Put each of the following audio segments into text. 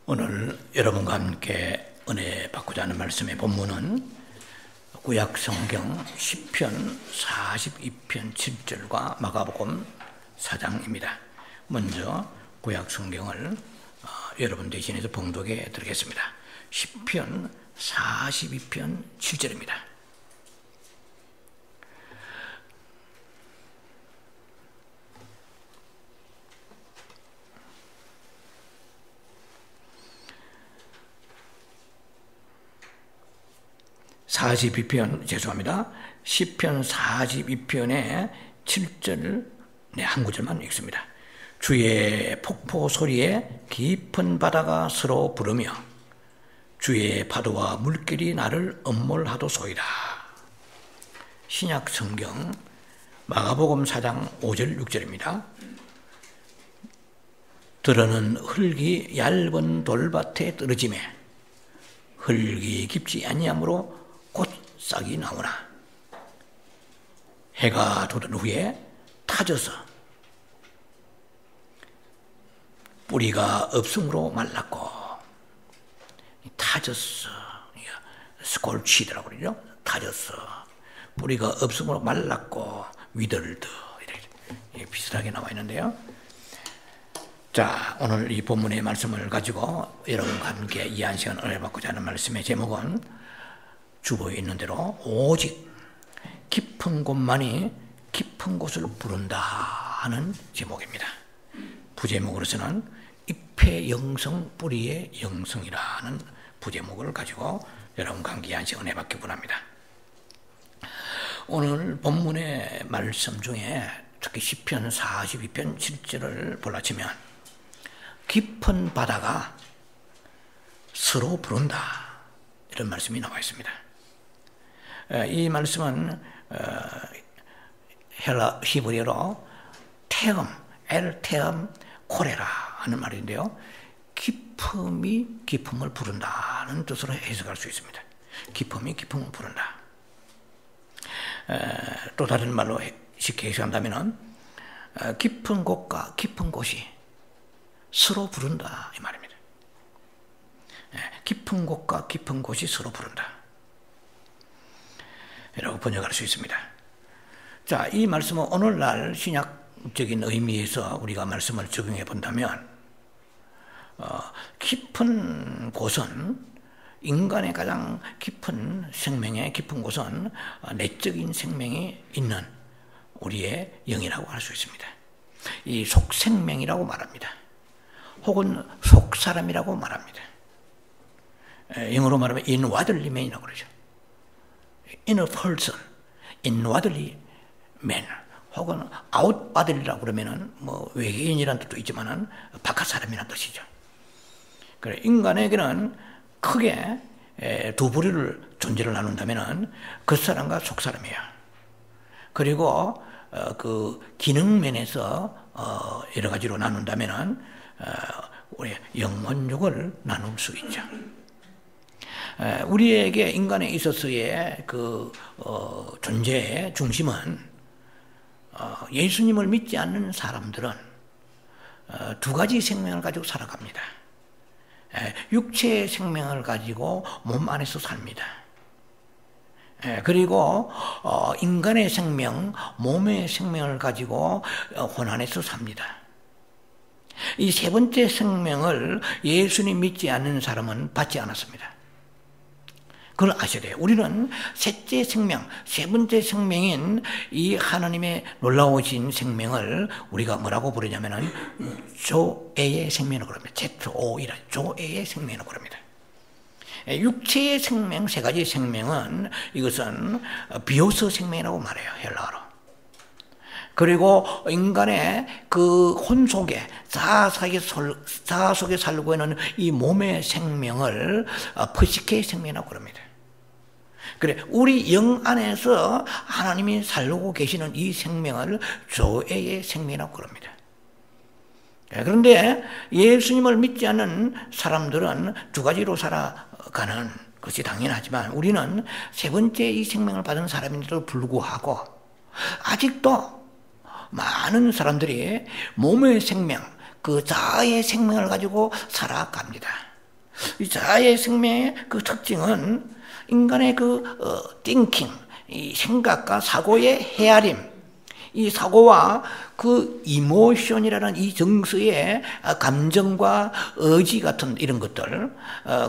오늘 여러분과 함께 은혜 받고자 하는 말씀의 본문은 구약 성경 시편 42편 7절과 마가복음 4장입니다. 먼저 구약 성경을 여러분 대신해서 봉독해 드리겠습니다. 시편 42편 7절입니다. 시편 42편의 7절 한 구절만 읽습니다. 주의 폭포 소리에 깊은 바다가 서로 부르며 주의 파도와 물결이 나를 엄몰하도소이다. 신약 성경 마가복음 4장 5절 6절입니다. 들어는 흙이 얇은 돌밭에 떨어지매 흙이 깊지 아니하므로 곧 싹이 나오나 해가 돋은 후에 타져서 뿌리가 없음으로 말랐고, 타졌어, 스콜치드라고 그러죠. 타졌어, 뿌리가 없음으로 말랐고 위들드, 이렇게 비슷하게 나와 있는데요. 자, 오늘 이 본문의 말씀을 가지고 여러분과 함께 이 한 시간 은혜 받고자 하는 말씀의 제목은 주보에 있는 대로 오직 깊은 곳만이 깊은 곳을 부른다 하는 제목입니다. 부제목으로서는 잎의 영성 뿌리의 영성이라는 부제목을 가지고 여러분과 함께 이 한 시간 은혜 받기 원합니다. 오늘 본문의 말씀 중에 특히 시편 42편 7절을 볼라치면 깊은 바다가 서로 부른다 이런 말씀이 나와 있습니다. 이 말씀은 헬라 히브리어로 테엄, 엘테엄 코레라 하는 말인데요. 깊음이 깊음을 부른다는 뜻으로 해석할 수 있습니다. 깊음이 깊음을 부른다. 또 다른 말로 쉽게 해석한다면 깊은 곳과 깊은 곳이 서로 부른다 이 말입니다. 깊은 곳과 깊은 곳이 서로 부른다 이라고 번역할 수 있습니다. 자, 이 말씀은 오늘날 신약적인 의미에서 우리가 말씀을 적용해 본다면 깊은 곳은 인간의 가장 깊은 생명의 깊은 곳은 내적인 생명이 있는 우리의 영이라고 할 수 있습니다. 이 속생명이라고 말합니다. 혹은 속사람이라고 말합니다. 영어로 말하면 inwardly man이라고 그러죠. inner person, inwardly man, 혹은 outwardly라고 그러면은 뭐 외계인이라는 뜻도 있지만은 바깥 사람이라는 뜻이죠. 그래, 인간에게는 크게 두 부류를 존재를 나눈다면은 겉사람과 속사람이에요. 그리고 그 기능 면에서 여러 가지로 나눈다면은 우리 영혼육을 나눌 수 있죠. 우리에게 인간에 있어서의 그 존재의 중심은 예수님을 믿지 않는 사람들은 두 가지 생명을 가지고 살아갑니다. 육체의 생명을 가지고 몸 안에서 삽니다. 그리고 인간의 생명, 몸의 생명을 가지고 혼 안에서 삽니다. 이 세 번째 생명을 예수님 믿지 않는 사람은 받지 않았습니다. 그걸 아셔야 돼요. 우리는 셋째 생명, 세 번째 생명인 이 하나님의 놀라우신 생명을 우리가 뭐라고 부르냐면은 조에의 생명이라고 합니다. ZO이라 조에의 생명이라고 합니다. 육체의 생명, 세 가지 생명은 이것은 비오스 생명이라고 말해요. 헬라어로. 그리고 인간의 그 혼 속에, 자아 속에 살고 있는 이 몸의 생명을 퍼시케의 생명이라고 합니다. 그래, 우리 영 안에서 하나님이 살고 계시는 이 생명을 조에의 생명이라고 합니다. 그런데 예수님을 믿지 않는 사람들은 두 가지로 살아가는 것이 당연하지만 우리는 세 번째 이 생명을 받은 사람인데도 불구하고 아직도 많은 사람들이 몸의 생명, 그 자아의 생명을 가지고 살아갑니다. 이 자아의 생명의 그 특징은 인간의 thinking, 이 생각과 사고의 헤아림, 이 사고와 그 이모션이라는 이 정서의 감정과 의지 같은 이런 것들.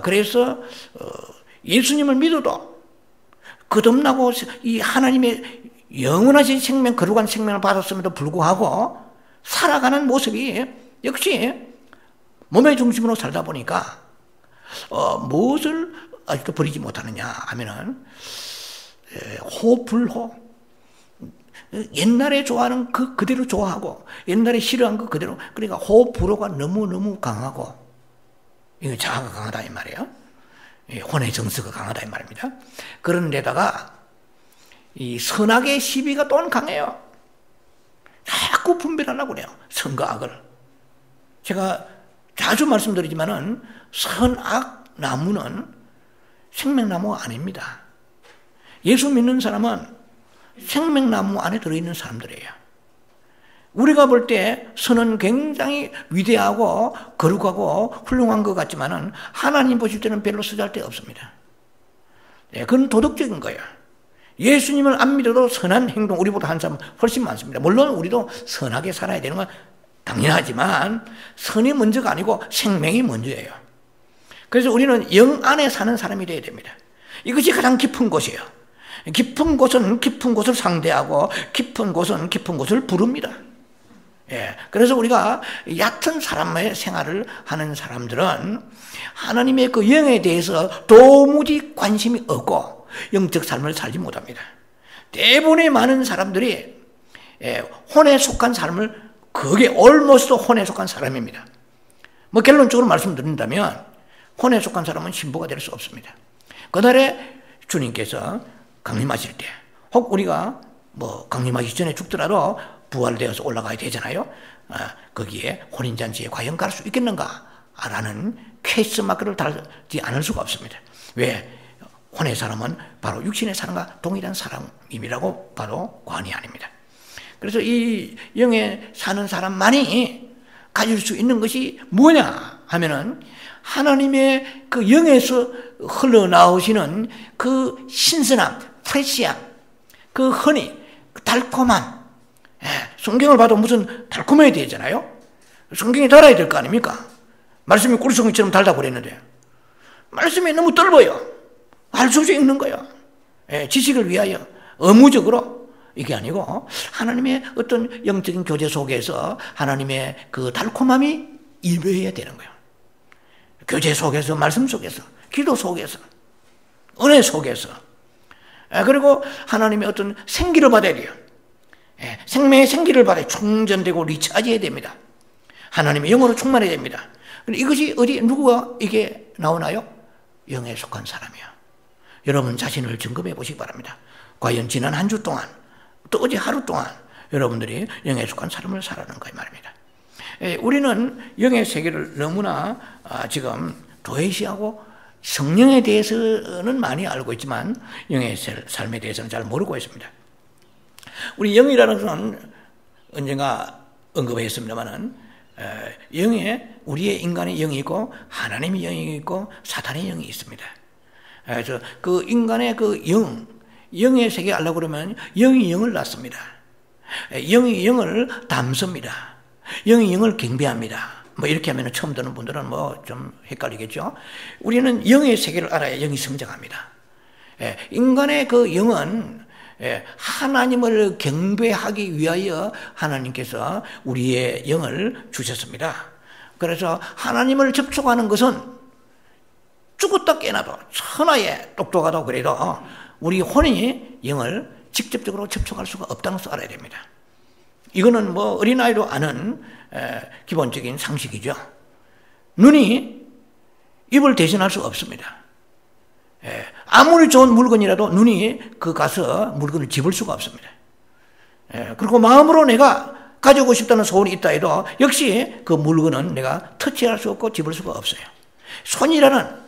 그래서 예수님을 믿어도 거듭나고 이 하나님의 영원하신 생명, 거룩한 생명을 받았음에도 불구하고 살아가는 모습이 역시 몸의 중심으로 살다 보니까 무엇을 아직도 버리지 못하느냐 하면은 호불호, 옛날에 좋아하는 그대로 좋아하고 옛날에 싫어한 거 그대로, 그러니까 호불호가 너무너무 강하고, 이거 자아가 강하다 이 말이에요. 혼의 정서가 강하다 이 말입니다. 그런 데다가 이 선악의 시비가 또한 강해요. 자꾸 분별하려고 그래요. 선과 악을. 제가 자주 말씀드리지만은 선악 나무는 생명나무가 아닙니다. 예수 믿는 사람은 생명나무 안에 들어있는 사람들이에요. 우리가 볼 때 선은 굉장히 위대하고 거룩하고 훌륭한 것 같지만은 하나님 보실 때는 별로 쓰잘데 없습니다. 그건 도덕적인 거예요. 예수님을 안 믿어도 선한 행동, 우리보다 한 사람 훨씬 많습니다. 물론 우리도 선하게 살아야 되는 건 당연하지만 선이 먼저가 아니고 생명이 먼저예요. 그래서 우리는 영 안에 사는 사람이 되어야 됩니다. 이것이 가장 깊은 곳이에요. 깊은 곳은 깊은 곳을 상대하고 깊은 곳은 깊은 곳을 부릅니다. 그래서 우리가 얕은 사람의 생활을 하는 사람들은 하나님의 그 영에 대해서 도무지 관심이 없고 영적 삶을 살지 못합니다. 대부분의 많은 사람들이 혼에 속한 삶을, 그게 almost 혼에 속한 사람입니다. 뭐 결론적으로 말씀드린다면 혼에 속한 사람은 신부가 될 수 없습니다. 그날에 주님께서 강림하실 때, 혹 우리가 뭐 강림하기 전에 죽더라도 부활되어서 올라가야 되잖아요. 거기에 혼인잔치에 과연 갈 수 있겠는가? 라는 퀘스천 마크를 달지 않을 수가 없습니다. 왜? 혼의 사람은 바로 육신의 사람과 동일한 사람임이라고 봐도 과언이 아닙니다. 그래서 이 영에 사는 사람만이 가질 수 있는 것이 뭐냐 하면은 하나님의 그 영에서 흘러나오시는 그 신선함, 프레시함, 그 허니, 그 달콤함. 성경을 봐도 무슨 달콤해야 되잖아요. 성경이 달아야 될 거 아닙니까? 말씀이 꿀송이처럼 달다고 그랬는데 말씀이 너무 떫어요. 알 수 없이 읽는 거예요. 지식을 위하여 의무적으로, 이게 아니고 하나님의 어떤 영적인 교제 속에서 하나님의 그 달콤함이 입혀야 되는 거예요. 교제 속에서, 말씀 속에서, 기도 속에서, 은혜 속에서. 그리고 하나님의 어떤 생기를 받아야 돼요. 생명의 생기를 받아야 충전되고 리차지해야 됩니다. 하나님의 영으로 충만해야 됩니다. 이것이 누구가 이게 나오나요? 영에 속한 사람이요. 여러분 자신을 점검해 보시기 바랍니다. 과연 지난 한 주 동안, 또 어제 하루 동안 여러분들이 영에 속한 삶을 살아가는가 이 말입니다. 우리는 영의 세계를 너무나 지금 도외시하고 성령에 대해서는 많이 알고 있지만 영의 삶에 대해서는 잘 모르고 있습니다. 우리 영이라는 것은 언젠가 언급했습니다만은 우리의 인간의 영이 있고 하나님의 영이 있고 사탄의 영이 있습니다. 그래서 그 인간의 그 영의 세계 알려고 그러면 영이 영을 낳습니다. 영이 영을 담습니다. 영이 영을 경배합니다. 뭐 이렇게 하면 처음 듣는 분들은 뭐 좀 헷갈리겠죠. 우리는 영의 세계를 알아야 영이 성장합니다. 인간의 그 영은 하나님을 경배하기 위하여 하나님께서 우리의 영을 주셨습니다. 그래서 하나님을 접촉하는 것은 죽었다 깨나도 천하에 똑똑하다고 그래도 우리 혼이 영을 직접적으로 접촉할 수가 없다는 것을 알아야 됩니다. 이거는 뭐 어린아이도 아는 기본적인 상식이죠. 눈이 입을 대신할 수 없습니다. 아무리 좋은 물건이라도 눈이 가서 물건을 집을 수가 없습니다. 그리고 마음으로 내가 가지고 싶다는 소원이 있다 해도 역시 그 물건은 내가 터치할 수 없고 집을 수가 없어요. 손이라는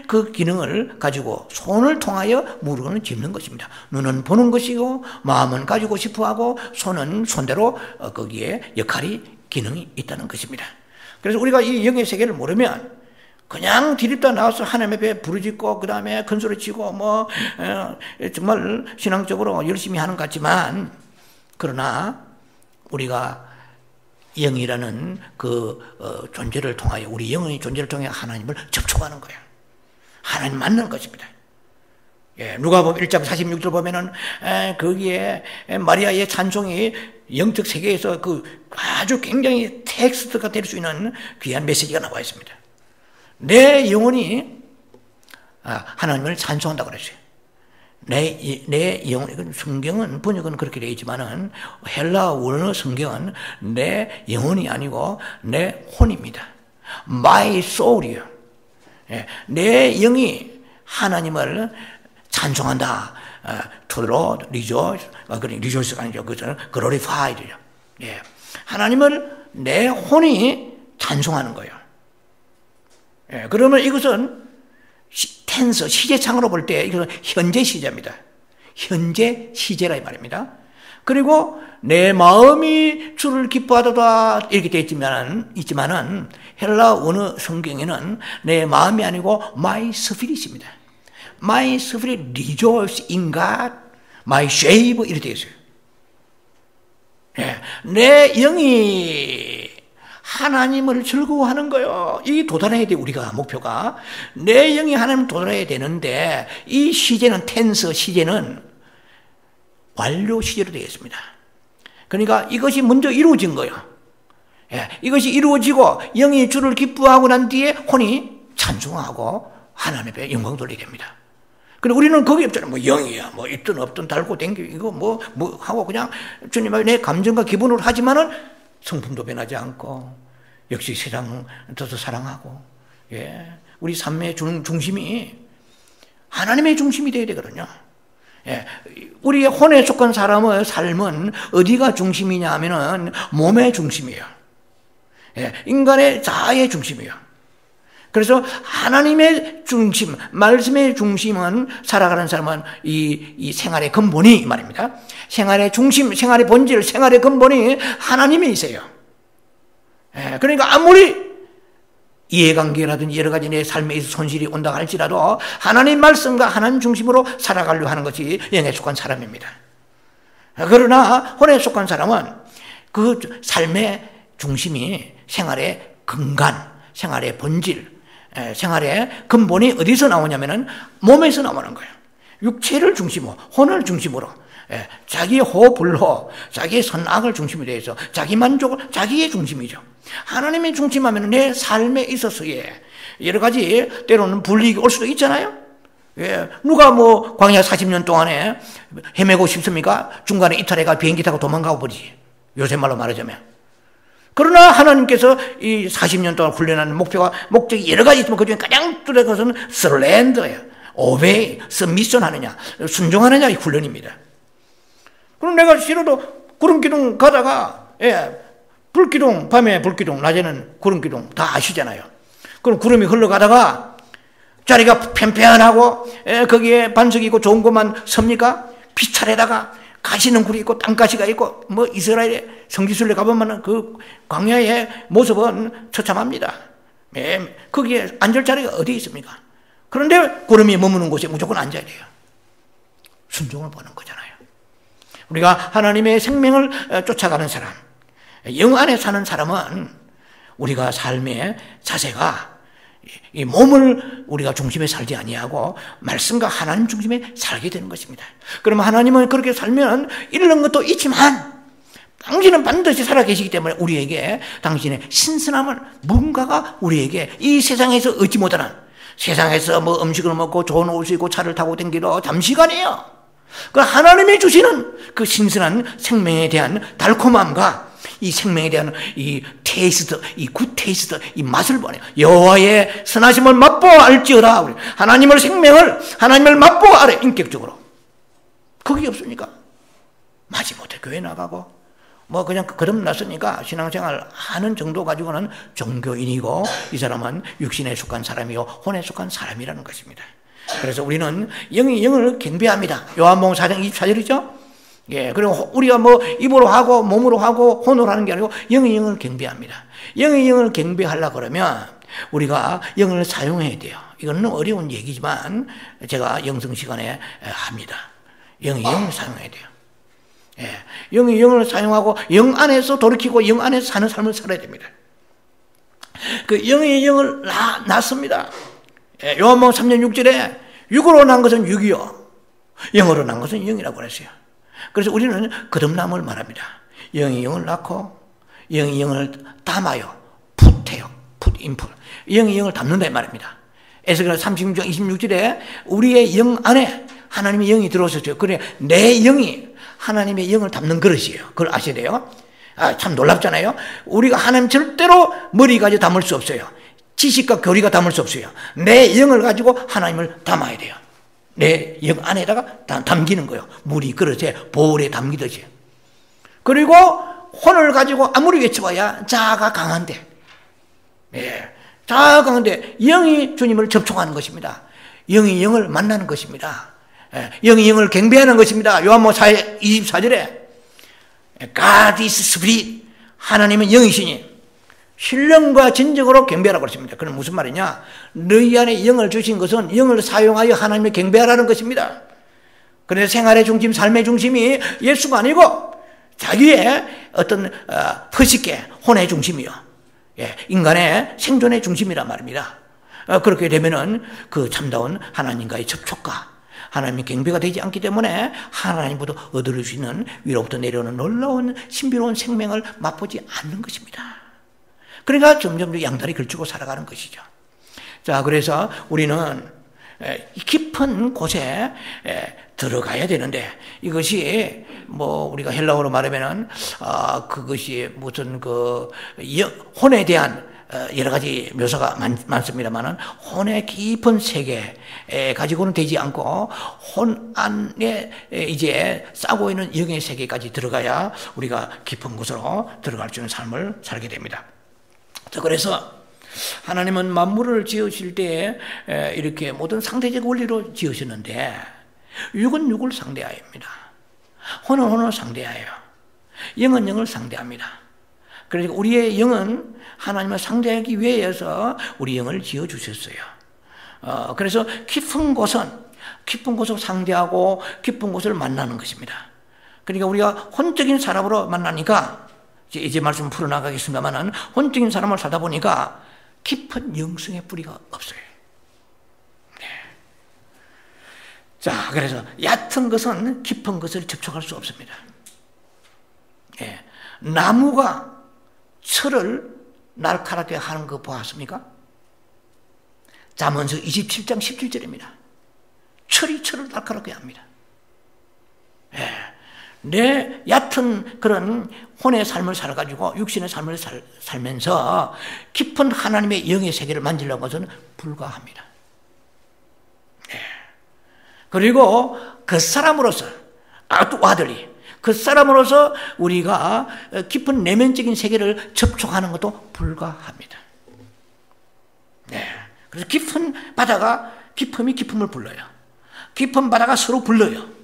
그 기능을 가지고 손을 통하여 물건을 집는 것입니다. 눈은 보는 것이고 마음은 가지고 싶어하고 손은 손대로 거기에 역할이 기능이 있다는 것입니다. 그래서 우리가 이 영의 세계를 모르면 그냥 디립다 나와서 하나님의 배에 부르짖고 그 다음에 큰소리치고 정말 신앙적으로 열심히 하는 것 같지만, 그러나 우리가 영이라는 그 존재를 통하여, 우리 영의 존재를 통해 하나님을 접촉하는 거예요. 하나님 만나는 것입니다. 누가복음 1장 46절 보면은 거기에 마리아의 찬송이 영적 세계에서 그 아주 굉장히 텍스트가 될 수 있는 귀한 메시지가 나와 있습니다. 내 영혼이 하나님을 찬송한다고 그랬어요. 내 영혼, 이건 성경은 번역은 그렇게 되어 있지만은 헬라 원어 성경은 내 영혼이 아니고 내 혼입니다. My soul이요. 내 영이 하나님을 찬송한다. To rejoice, rejoice가 아니죠. 그것은 glorified죠. 하나님을 내 혼이 찬송하는 거예요. 그러면 이것은 텐서, 시제창으로 볼 때 이것은 현재 시제입니다. 현재 시제라 이 말입니다. 그리고 내 마음이 주를 기뻐하도다 이렇게 되어 있지만은 헬라 원어 성경에는 내 마음이 아니고 my spirit입니다. My spirit rejoice in God, my shame 이렇게 되어 있어요. 내 영이 하나님을 즐거워하는 거예요. 이 도달해야 돼, 우리가 목표가. 내 영이 하나님을 도달해야 되는데, 이 시제는, 텐서 시제는 완료 시제로 되어 있습니다. 그러니까 이것이 먼저 이루어진 거예요. 이것이 이루어지고 영이 주를 기뻐하고 난 뒤에 혼이 찬송하고 하나님의 영광 돌리게 됩니다. 근데 우리는 거기 없잖아요. 영이야. 있든 없든 달고 댕기고 뭐 하고 그냥 주님의 내 감정과 기분으로 하지만은 성품도 변하지 않고, 역시 세상 더 사랑하고, 우리 삶의 중심이 하나님의 중심이 되어야 되거든요. 우리의 혼에 속한 사람의 삶은 어디가 중심이냐 하면은 몸의 중심이에요. 인간의 자아의 중심이에요. 그래서 하나님의 중심, 말씀의 중심은 살아가는 사람은 이 생활의 근본이 말입니다. 생활의 중심, 생활의 본질, 생활의 근본이 하나님에 있어요. 그러니까 아무리 이해관계라든지 여러 가지 내 삶에 있어 손실이 온다 할지라도 하나님 말씀과 하나님 중심으로 살아가려고 하는 것이 영에 속한 사람입니다. 그러나 혼에 속한 사람은 그 삶의 중심이 생활의 근간, 생활의 본질, 생활의 근본이 어디서 나오냐면은 몸에서 나오는 거예요. 육체를 중심으로, 혼을 중심으로, 자기의 호불호, 자기의 선악을 중심으로 해서 자기 만족을, 자기의 중심이죠. 하나님의 중심하면 내 삶에 있어서의 여러 가지 때로는 불이익이 올 수도 있잖아요. 누가 광야 40년 동안에 헤매고 싶습니까? 중간에 이탈해가 비행기 타고 도망가고 버리지. 요새 말로 말하자면. 그러나 하나님께서 이 40년 동안 훈련하는 목적이 여러 가지 있지만 그 중에 가장 뚜렷한 것은 surrender예요. obey, submission 하느냐, 순종하느냐 이 훈련입니다. 그럼 내가 싫어도 구름기둥 가다가, 불기둥, 밤에 불기둥, 낮에는 구름기둥 다 아시잖아요. 그럼 구름이 흘러가다가 자리가 편편하고, 거기에 반석이 있고 좋은 곳만 섭니까? 피찰에다가 가시는 굴이 있고 땅가시가 있고 이스라엘의 성지순례 가보면 그 광야의 모습은 처참합니다. 거기에 앉을 자리가 어디 있습니까? 그런데 구름이 머무는 곳에 무조건 앉아야 돼요. 순종을 보는 거잖아요. 우리가 하나님의 생명을 쫓아가는 사람, 영 안에 사는 사람은 우리가 삶의 자세가 이 몸을 우리가 중심에 살지 아니하고 말씀과 하나님 중심에 살게 되는 것입니다. 그러면 하나님은 그렇게 살면 잃는 것도 있지만 당신은 반드시 살아계시기 때문에 우리에게 당신의 신선함을, 무언가가 우리에게 이 세상에서 얻지 못하는, 세상에서 음식을 먹고 좋은 옷을 입고 차를 타고 다니기도 잠시간이에요. 그 하나님이 주시는 그 신선한 생명에 대한 달콤함과 이 생명에 대한 이 테이스트, 이 굿 테이스트, 이 맛을 보내요. 여호와의 선하심을 맛보아 알지어다. 하나님을 맛보아 알아, 인격적으로. 그게 없으니까 마지못해 교회 나가고 그냥 거듭났으니까 신앙생활 하는 정도 가지고는 종교인이고, 이 사람은 육신에 속한 사람이요 혼에 속한 사람이라는 것입니다. 그래서 우리는 영이 영을 경배합니다. 요한복음 4장 24절이죠. 예, 그리고 우리가 뭐 입으로 하고 몸으로 하고 혼으로 하는 게 아니고 영이 영을 경배합니다. 영이 영을 경배하려고 그러면 우리가 영을 사용해야 돼요. 이거는 어려운 얘기지만 제가 영성 시간에 합니다. 영이 영을 사용해야 돼요. 예, 영이 영을 사용하고 영 안에서 돌이키고 영 안에서 사는 삶을 살아야 됩니다. 그 영이 영을 낳습니다. 예, 요한복음 3장 6절에 육으로 난 것은 육이요 영으로 난 것은 영이라고 그랬어요. 그래서 우리는 거듭남을 말합니다. 영이 영을 낳고 영이 영을 담아요. 풋해요. 풋인풋. 영이 영을 담는다 이 말입니다. 에스겔 36장 26절에 우리의 영 안에 하나님의 영이 들어오셨어요. 그래 내 영이 하나님의 영을 담는 그릇이에요. 그걸 아셔야 돼요. 참 놀랍잖아요. 우리가 하나님 절대로 머리 가지고 담을 수 없어요. 지식과 교리가 담을 수 없어요. 내 영을 가지고 하나님을 담아야 돼요. 내 영 안에다가 담기는 거예요. 물이 그릇에 보울에 담기듯이. 그리고 혼을 가지고 아무리 외쳐봐야 자아가 강한데, 예, 자아가 강한데 영이 주님을 접촉하는 것입니다. 영이 영을 만나는 것입니다. 예, 영이 영을 경배하는 것입니다. 요한복음 24절에 God is Spirit, 하나님은 영이시니 신령과 진정으로 경배하라고 그랬습니다. 그건 무슨 말이냐? 너희 안에 영을 주신 것은 영을 사용하여 하나님을 경배하라는 것입니다. 그래서 생활의 중심, 삶의 중심이 예수가 아니고 자기의 어떤 허식의 혼의 중심이요, 예, 인간의 생존의 중심이란 말입니다. 그렇게 되면은 그 참다운 하나님과의 접촉과 하나님의 경배가 되지 않기 때문에 하나님보다 얻을 수 있는 위로부터 내려오는 놀라운 신비로운 생명을 맛보지 않는 것입니다. 그러니까 점점 양다리 걸치고 살아가는 것이죠. 자, 그래서 우리는 깊은 곳에 들어가야 되는데 이것이 뭐 우리가 헬라어로 말하면은 그것이 무슨 그 혼에 대한 여러 가지 묘사가 많습니다만은 혼의 깊은 세계 가지고는 되지 않고 혼 안에 이제 싸고 있는 영의 세계까지 들어가야 우리가 깊은 곳으로 들어갈 수 있는 삶을 살게 됩니다. 그래서 하나님은 만물을 지으실 때 이렇게 모든 상대적 원리로 지으셨는데 육은 육을 상대하여입니다. 혼은 혼을 상대하여, 영은 영을 상대합니다. 그러니까 우리의 영은 하나님을 상대하기 위해서 우리 영을 지어주셨어요. 그래서 깊은 곳을 상대하고 깊은 곳을 만나는 것입니다. 그러니까 우리가 혼적인 사람으로 만나니까 이제 말씀 풀어나가겠습니다만 혼적인 사람을 살다 보니까 깊은 영성의 뿌리가 없어요. 네. 자, 그래서 얕은 것은 깊은 것을 접촉할 수 없습니다. 네. 나무가 철을 날카롭게 하는 거 보았습니까? 잠언서 27장 17절입니다. 철이 철을 날카롭게 합니다. 네. 내 얕은 그런 혼의 삶을 살아가지고 육신의 삶을 살면서 깊은 하나님의 영의 세계를 만지려는 것은 불가합니다. 네. 그리고 그 사람으로서 또 아들이 그 사람으로서 우리가 깊은 내면적인 세계를 접촉하는 것도 불가합니다. 네. 그래서 깊은 바다가 깊음이 깊음을 불러요. 깊은 바다가 서로 불러요.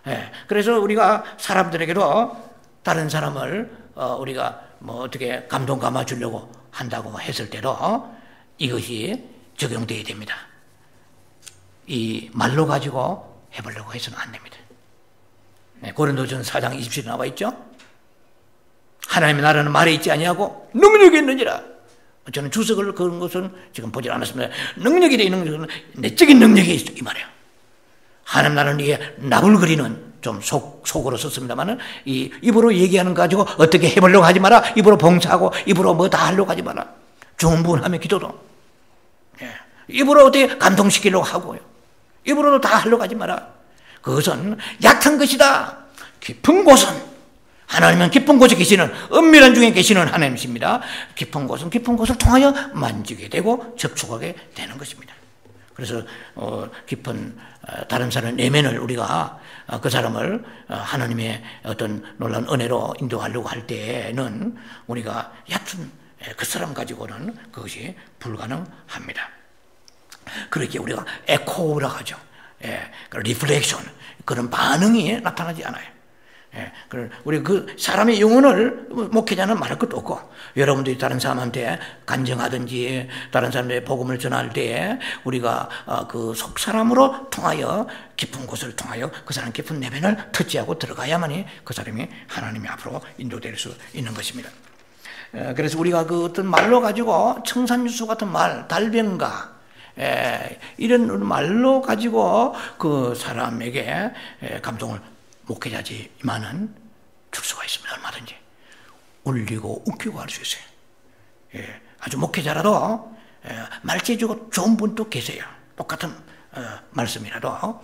네. 그래서 우리가 사람들에게도 다른 사람을 우리가 뭐 어떻게 감동 감아 주려고 한다고 했을 때도 이것이 적용되어야 됩니다. 이 말로 가지고 해보려고 해서는 안 됩니다. 네, 고린도전서 4장 27에 나와 있죠. 하나님의 나라는 말에 있지 아니하고 능력이 있느니라. 저는 주석을 그런 것은 지금 보지 않았습니다. 능력이 돼 있는 것은 내적인 능력이 있어 이 말이에요. 하나님 나라는 이게 나불거리는 좀 속으로 썼습니다만은 이 입으로 얘기하는 거 가지고 어떻게 해보려고 하지 마라. 입으로 봉사하고 입으로 뭐 다 하려고 하지 마라. 중분하며 기도도 입으로 어떻게 감동시키려고 하고요. 입으로도 다 하려고 하지 마라. 그것은 얕은 것이다. 깊은 곳은 하나님은 깊은 곳에 계시는 은밀한 중에 계시는 하나님이십니다. 깊은 곳은 깊은 곳을 통하여 만지게 되고 접촉하게 되는 것입니다. 그래서 깊은 다른 사람의 내면을 우리가 그 사람을 하나님의 어떤 놀라운 은혜로 인도하려고 할 때는 우리가 얕은 그 사람 가지고는 그것이 불가능합니다. 그렇게 우리가 에코라고 하죠. 리플렉션, 그런 반응이 나타나지 않아요. 우리 그 사람의 영혼을 목회자는 말할 것도 없고, 여러분들이 다른 사람한테 간증하든지 다른 사람들의 복음을 전할 때에 우리가 그 속 사람으로 통하여 깊은 곳을 통하여 그 사람 깊은 내면을 터치하고 들어가야만이 그 사람이 하나님의 앞으로 인도될 수 있는 것입니다. 그래서 우리가 그 어떤 말로 가지고 청산유수 같은 말, 달변가 이런 말로 가지고 그 사람에게 감동을 목회자지만은 줄 수가 있습니다. 얼마든지 울리고 웃기고 할 수 있어요. 아주 목회자라도 말재주가 좋은 분도 계세요. 똑같은 말씀이라도.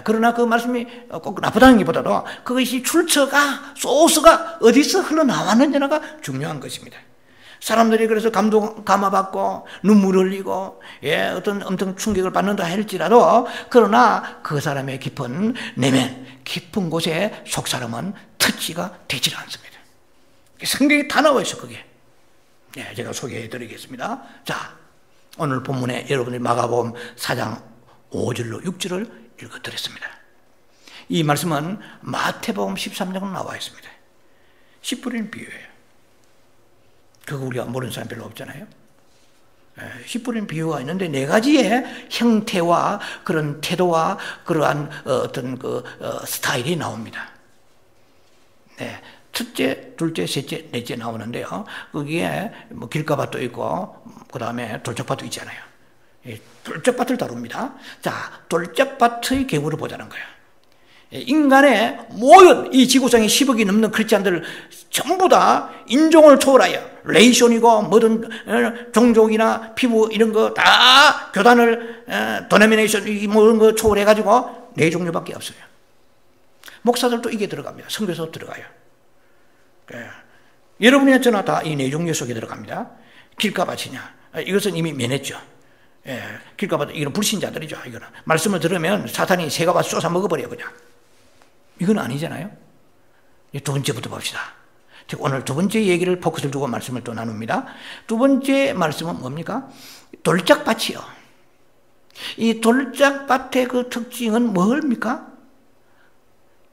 그러나 그 말씀이 꼭 나쁘다는 것보다도 그것이 출처가, 소스가 어디서 흘러나왔는지가 중요한 것입니다. 사람들이 그래서 감화받고 눈물 흘리고 어떤 엄청 충격을 받는다 할지라도, 그러나 그 사람의 깊은 내면, 깊은 곳에 속사람은 터치가 되질 않습니다. 성경이 다 나와 있어, 그게. 제가 소개해 드리겠습니다. 자, 오늘 본문에 여러분들이 마가복음 4장 5절로 6절을 읽어 드렸습니다. 이 말씀은 마태복음 13장으로 나와 있습니다. 씨 뿌리는 비유예요. 그거 우리가 모르는 사람 별로 없잖아요. 씨 뿌리는 비유가 있는데 네 가지의 형태와 그런 태도와 그러한 어떤 그 스타일이 나옵니다. 첫째, 둘째, 셋째, 넷째 나오는데요. 거기에 뭐 길가밭도 있고 그 다음에 돌짝밭도 있잖아요. 돌짝밭을 다룹니다. 자, 돌짝밭의 경우를 보자는 거예요. 인간의 모든 이 지구상에 10억이 넘는 크리스찬들 전부 다 인종을 초월하여 레이션이고 뭐든 종족이나 피부 이런 거 다 교단을 도네미네이션 모든 거 초월해가지고 4종류밖에 없어요. 목사들도 이게 들어갑니다. 선교사도 들어가요. 여러분이나 저나 다 이 4종류 속에 들어갑니다. 길가밭이냐, 이것은 이미 면했죠. 길가밭, 이건 불신자들이죠. 이거는 말씀을 들으면 사탄이 새가밭 쏘사 먹어버려요, 그냥. 이건 아니잖아요. 두 번째부터 봅시다. 오늘 두 번째 얘기를 포커스를 두고 말씀을 또 나눕니다. 두 번째 말씀은 뭡니까? 돌짝밭이요. 이 돌짝밭의 그 특징은 뭡니까?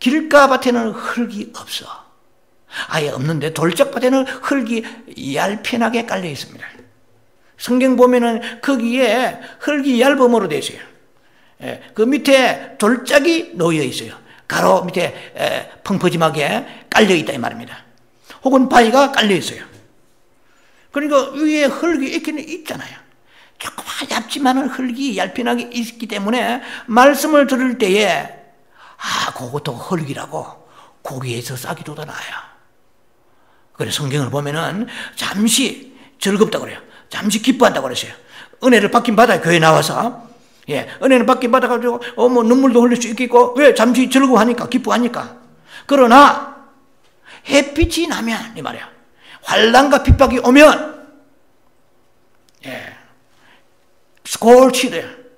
길가밭에는 흙이 없어. 아예 없는데 돌짝밭에는 흙이 얄편하게 깔려 있습니다. 성경 보면은 거기에 흙이 얇음으로 되어 있어요. 그 밑에 돌짝이 놓여 있어요. 가로 밑에 펑퍼짐하게 깔려 있다 이 말입니다. 혹은 바위가 깔려 있어요. 그러니까 위에 흙이 있기는 있잖아요. 조금 얇지만은 흙이 얄편하게 있기 때문에 말씀을 들을 때에 그것도 흙이라고 거기에서 싹이 돋아나요. 그래서 성경을 보면은 잠시 즐겁다고 그래요. 잠시 기뻐한다고 그랬어요. 은혜를 받긴 받아요. 교회 나와서. 은혜를 받긴 받아가지고 뭐 눈물도 흘릴 수 있겠고, 왜? 잠시 즐거워하니까, 기뻐하니까. 그러나 햇빛이 나면 이 말이야, 환난과 핍박이 오면 스콜치드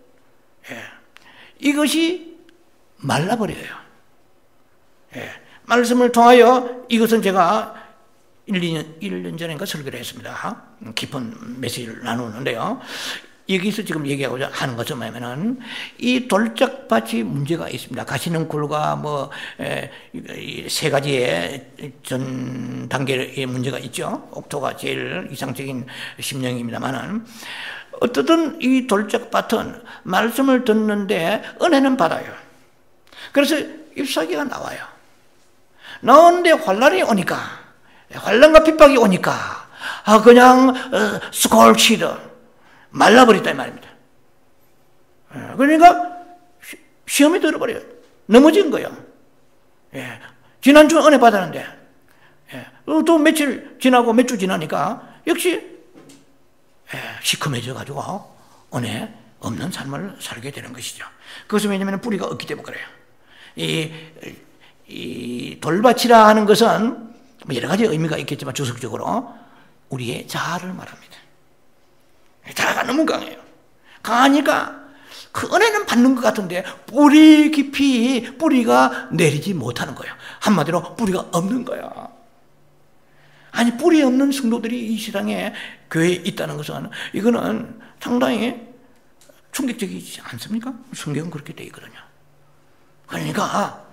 이것이 말라버려요. 말씀을 통하여 이것은 제가 1년 전인가 설교를 했습니다. 깊은 메시지를 나누는데요. 여기서 지금 얘기하고자 하는 것은 뭐냐면은 이 돌짝밭이 문제가 있습니다. 가시능굴과 뭐 세 가지의 전 단계의 문제가 있죠. 옥토가 제일 이상적인 심령입니다만은, 어떻든 이 돌짝밭은 말씀을 듣는데 은혜는 받아요. 그래서 잎사귀가 나와요. 나오는데 환난이 오니까, 환난과 핍박이 오니까 그냥 스콜치드 말라버렸다 이 말입니다. 그러니까 시험이 들어버려요. 넘어진 거예요. 지난주 은혜 받았는데 또 며칠 지나고 몇 주 지나니까 역시 시커매져 가지고 은혜 없는 삶을 살게 되는 것이죠. 그것은 왜냐하면 뿌리가 없기 때문에 그래요. 이 돌밭이라 하는 것은 여러 가지 의미가 있겠지만 주석적으로 우리의 자아를 말합니다. 자아가 너무 강해요. 강하니까 그 은혜는 받는 것 같은데 뿌리 깊이 뿌리가 내리지 못하는 거예요. 한마디로 뿌리가 없는 거야. 아니, 뿌리 없는 성도들이 이 세상에 교회에 있다는 것은 이거는 상당히 충격적이지 않습니까? 성경은 그렇게 되어 있거든요. 그러니까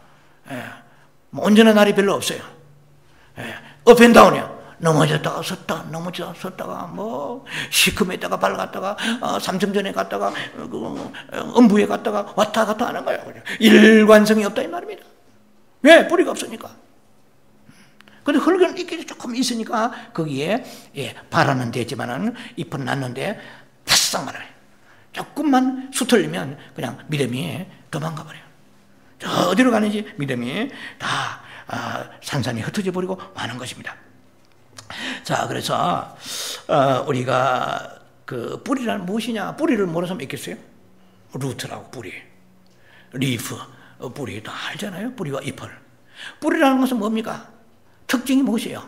뭐 온전한 날이 별로 없어요. 예, 업앤다운이야. 넘어졌다가 섰다, 넘어졌다가 섰다가, 뭐, 시큼했다가 밝았다가, 삼성전에 갔다가, 음부에 갔다가, 왔다 갔다 하는 거예요. 일관성이 없다, 이 말입니다. 왜? 뿌리가 없으니까. 근데 흙은 있기 조금 있으니까, 거기에, 예, 바라는 데지만은, 잎은 났는데, 바싹 말아요. 조금만 수틀리면, 그냥 믿음이 도망가 버려요. 저 어디로 가는지 믿음이 다, 산산이 흩어져 버리고 마는 것입니다. 자, 그래서 우리가 그 뿌리란 무엇이냐? 뿌리를 모르는 사람 있겠어요? 루트라고 뿌리, 리프, 뿌리 다 알잖아요. 뿌리와 잎을. 뿌리라는 것은 뭡니까? 특징이 무엇이에요?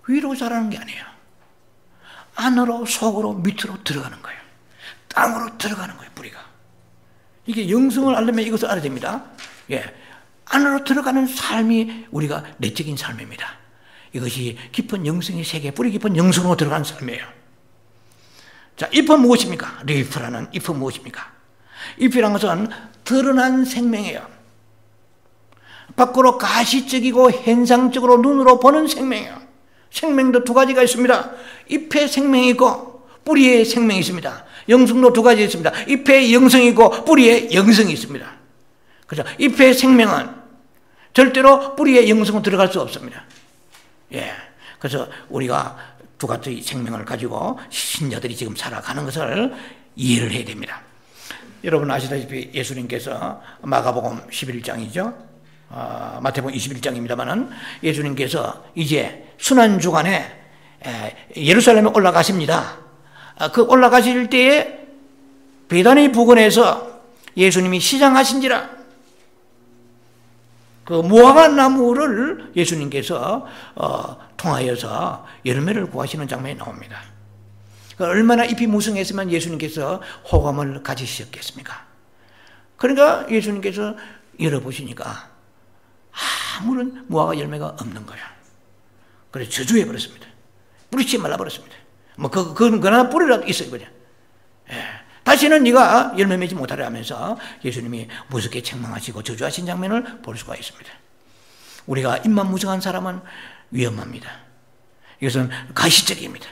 위로 자라는 게 아니에요. 안으로, 속으로, 밑으로 들어가는 거예요. 땅으로 들어가는 거예요. 뿌리가. 이게 영성을 알려면 이것을 알아야 됩니다. 예, 안으로 들어가는 삶이 우리가 내적인 삶입니다. 이것이 깊은 영성의 세계, 뿌리 깊은 영성으로 들어가는 삶이에요. 자, 잎은 무엇입니까? 리프라는 잎은 무엇입니까? 잎이라는 것은 드러난 생명이에요. 밖으로 가시적이고 현상적으로 눈으로 보는 생명이에요. 생명도 두 가지가 있습니다. 잎에 생명이 있고 뿌리에 생명이 있습니다. 영성도 두 가지 있습니다. 잎에 영성이 있고 뿌리에 영성이 있습니다. 그래서 잎의 생명은 절대로 뿌리에 영성은 들어갈 수 없습니다. 예, 그래서 우리가 두 가지 생명을 가지고 신자들이 지금 살아가는 것을 이해를 해야 됩니다. 여러분 아시다시피 예수님께서 마가복음 11장이죠. 마태복음 21장입니다만은 예수님께서 이제 순환주간에 예루살렘에 올라가십니다. 그 올라가실 때에 베다니 부근에서 예수님이 시장하신지라 그 무화과 나무를 예수님께서 통하여서 열매를 구하시는 장면이 나옵니다. 얼마나 잎이 무성했으면 예수님께서 호감을 가지셨겠습니까? 그러니까 예수님께서 열어보시니까 아무런 무화과 열매가 없는 거야. 그래서 저주해 버렸습니다. 뿌리치 말라 버렸습니다. 뭐 그러나 뿌리라도 있어요, 그냥. 예. 다시는 네가 열매 맺지 못하려 하면서 예수님이 무섭게 책망하시고 저주하신 장면을 볼 수가 있습니다. 우리가 입만 무성한 사람은 위험합니다. 이것은 가시적입니다.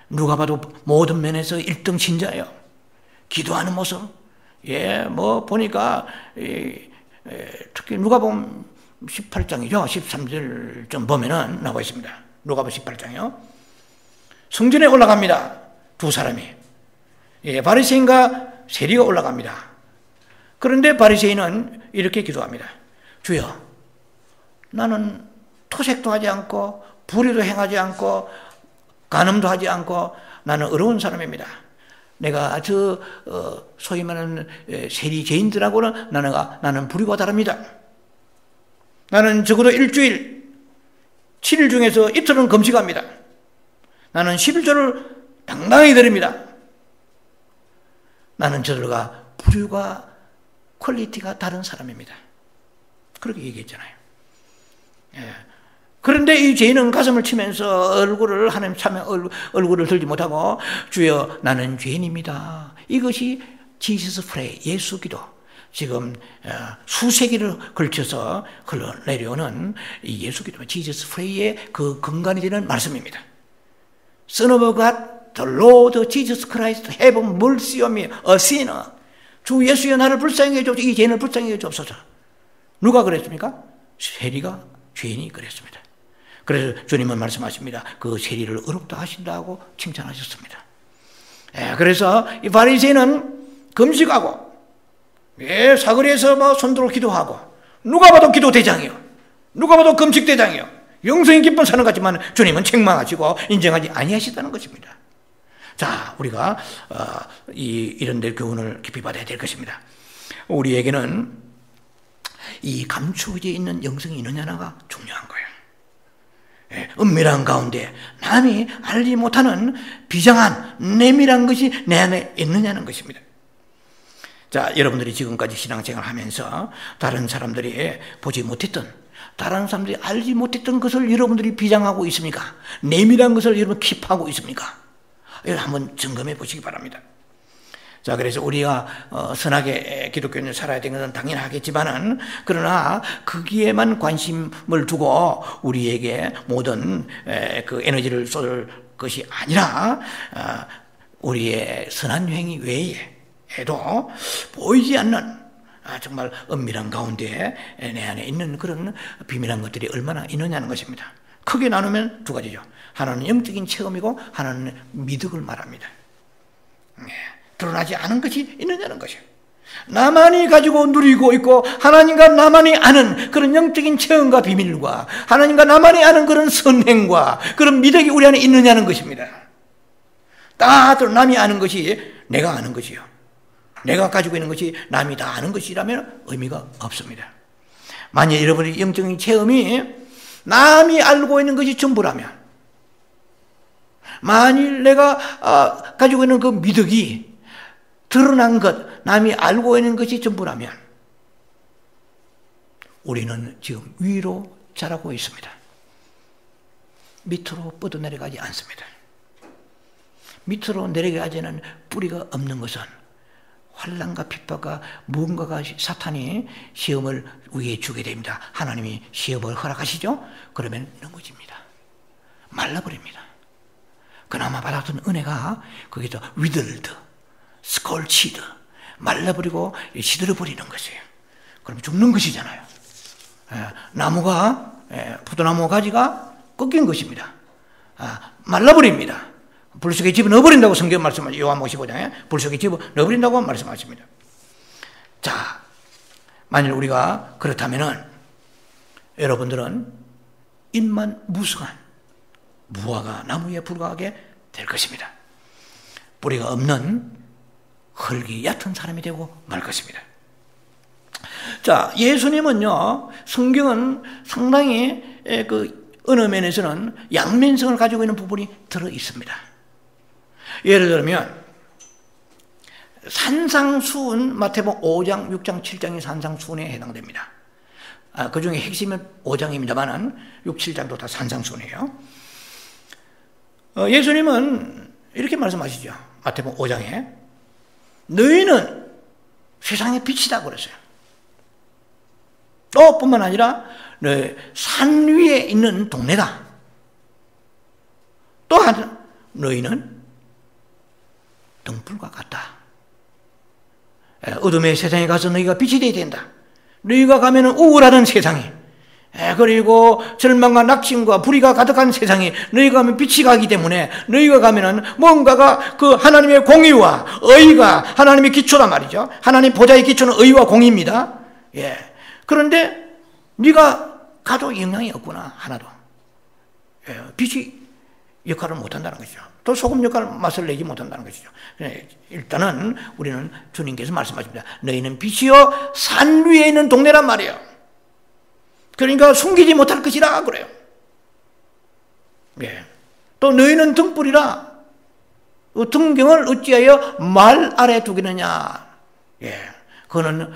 누가 봐도 모든 면에서 1등 신자예요. 기도하는 모습, 예, 뭐 보니까 특히 누가복음 18장이죠. 13절 좀 보면은 나와 있습니다. 누가복음 18장이요. 성전에 올라갑니다. 두 사람이. 예, 바리새인과 세리가 올라갑니다. 그런데 바리새인은 이렇게 기도합니다. 주여, 나는 토색도 하지 않고 불의도 행하지 않고 간음도 하지 않고 나는 어려운 사람입니다. 내가 소위 말하는 세리 죄인들하고는 나는 불의가 다릅니다. 나는 적어도 일주일 7일 중에서 이틀은 금식합니다. 나는 11조를 당당히 드립니다. 나는 저들과 부류가 퀄리티가 다른 사람입니다. 그렇게 얘기했잖아요. 예. 그런데 이 죄인은 가슴을 치면서 얼굴을 하나님 차면 얼굴을 들지 못하고 주여 나는 죄인입니다. 이것이 지저스 프레이, 예수 기도. 지금 수세기를 걸쳐서 흘러내려오는 이 예수 기도, 지저스 프레이의 그 근간이 되는 말씀입니다. Son of God, the Lord Jesus Christ, have mercy on me, a sinner. 주 예수여 나를 불쌍히 해주옵소서. 이 죄인을 불쌍히 해주옵소서. 누가 그랬습니까? 세리가 죄인이 그랬습니다. 그래서 주님은 말씀하십니다. 그 세리를 의롭다 하신다고 칭찬하셨습니다. 예, 그래서 이 바리새인은 금식하고 사거리에서 뭐 손들어 기도하고 누가 봐도 기도 대장이요. 누가 봐도 금식 대장이요. 영성이 깊은 사람 같지만 주님은 책망하시고 인정하지 아니하시다는 것입니다. 자, 우리가 이런 데 교훈을 깊이 받아야 될 것입니다. 우리에게는 이 감추어져 있는 영성이 있느냐가 중요한 거예요. 은밀한 가운데 남이 알지 못하는 비장한 내밀한 것이 내 안에 있느냐는 것입니다. 자, 여러분들이 지금까지 신앙생활을 하면서 다른 사람들이 보지 못했던, 다른 사람들이 알지 못했던 것을 여러분들이 비장하고 있습니까? 내밀한 것을 여러분 킵하고 있습니까? 이걸 한번 점검해 보시기 바랍니다. 자, 그래서 우리가 선하게 기독교인을 살아야 되는 것은 당연하겠지만은, 그러나 거기에만 관심을 두고 우리에게 모든 그 에너지를 쏟을 것이 아니라 우리의 선한 행위 외에도 보이지 않는 정말 은밀한 가운데 내 안에 있는 그런 비밀한 것들이 얼마나 있느냐는 것입니다. 크게 나누면 두 가지죠. 하나는 영적인 체험이고 하나는 미덕을 말합니다. 드러나지 않은 것이 있느냐는 것이에요. 나만이 가지고 누리고 있고 하나님과 나만이 아는 그런 영적인 체험과 비밀과 하나님과 나만이 아는 그런 선행과 그런 미덕이 우리 안에 있느냐는 것입니다. 다 남이 아는 것이 내가 아는 것이요. 내가 가지고 있는 것이 남이 다 아는 것이라면 의미가 없습니다. 만약 여러분의 영적인 체험이 남이 알고 있는 것이 전부라면, 만일 내가 가지고 있는 그 미덕이 드러난 것, 남이 알고 있는 것이 전부라면 우리는 지금 위로 자라고 있습니다. 밑으로 뻗어내려가지 않습니다. 밑으로 내려가지는 뿌리가 없는 것은 환난과 핍박과 무언가가 사탄이 시험을 우리에게 주게 됩니다. 하나님이 시험을 허락하시죠? 그러면 넘어집니다. 말라버립니다. 그나마 받았던 은혜가 거기서 위들드, 스콜치드, 말라버리고 시들어버리는 것이에요. 그럼 죽는 것이잖아요. 나무가, 포도나무 가지가 꺾인 것입니다. 말라버립니다. 불 속에 집어넣어버린다고 성경 말씀하죠. 요한복음 15장에 불 속에 집어넣어버린다고 말씀하십니다. 자, 만일 우리가 그렇다면은 여러분들은 입만 무성한 무화과 나무에 불과하게 될 것입니다. 뿌리가 없는 흙이 얕은 사람이 되고 말 것입니다. 자, 예수님은요, 성경은 상당히 그 어느 면에서는 양면성을 가지고 있는 부분이 들어 있습니다. 예를 들면 산상수훈, 마태복음 5장, 6장, 7장이 산상수훈에 해당됩니다. 그 중에 핵심은 5장입니다만 6, 7장도 다 산상수훈이에요. 예수님은 이렇게 말씀하시죠. 마태복음 5장에 너희는 세상의 빛이다 그랬어요. 또 뿐만 아니라 산 위에 있는 동네다. 또한 너희는 등불과 같다. 어둠의 세상에 가서 너희가 빛이 되어야 된다. 너희가 가면 우울하던 세상에, 그리고 절망과 낙심과 불의가 가득한 세상에 너희가 가면 빛이 가기 때문에 너희가 가면은 뭔가가 그 하나님의 공의와 의가 하나님의 기초란 말이죠. 하나님 보좌의 기초는 의와 공의입니다. 그런데 네가 가도 영향이 없구나, 하나도. 빛이 역할을 못한다는 것이죠. 또 소금 역할 맛을 내지 못한다는 것이죠. 일단은 우리는 주님께서 말씀하십니다. 너희는 빛이요 산 위에 있는 동네란 말이에요. 그러니까 숨기지 못할 것이라 그래요. 또 너희는 등불이라 등경을 어찌하여 말 아래 두겠느냐. 그거는